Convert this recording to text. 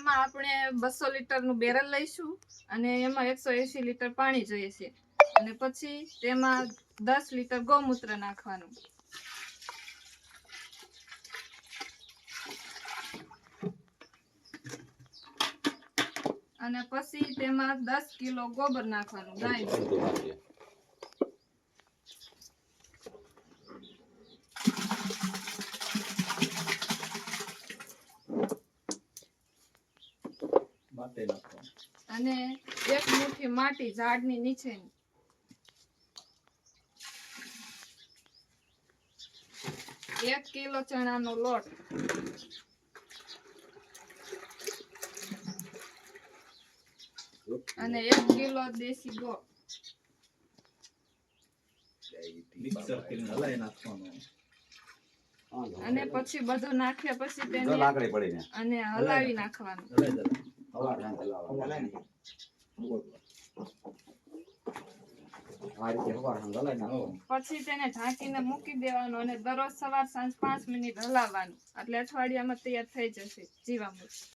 એમાં આપણે 200 લીટરનું બેરલ લઈશું અને એમાં 180 લીટર પાણી જોઈએ છે અને પછી તેમાં 10 લીટર ગૌમૂત્ર નાખવાનું અને પછી તેમાં 10 કિલો ગોબર નાખવાનું ગાયનું અને 1 મુઠ્ઠી માટી ઝાડની નીચેની 1 કિલો ચણાનો લોટ અને 1 કિલો દેશી ગોળ મિક્સર કરીને હલાઈ નાખવાનું અને પછી બધું નાખ્યા પછી તેને અને હલાવી નાખવાનું પછી તેને ઢાંકીને મૂકી દેવાનું અને દરરોજ સવાર સાંજ 5 મિનિટ હલાવવાનું એટલે અઠવાડિયામાં તૈયાર થઈ જશે જીવામૃત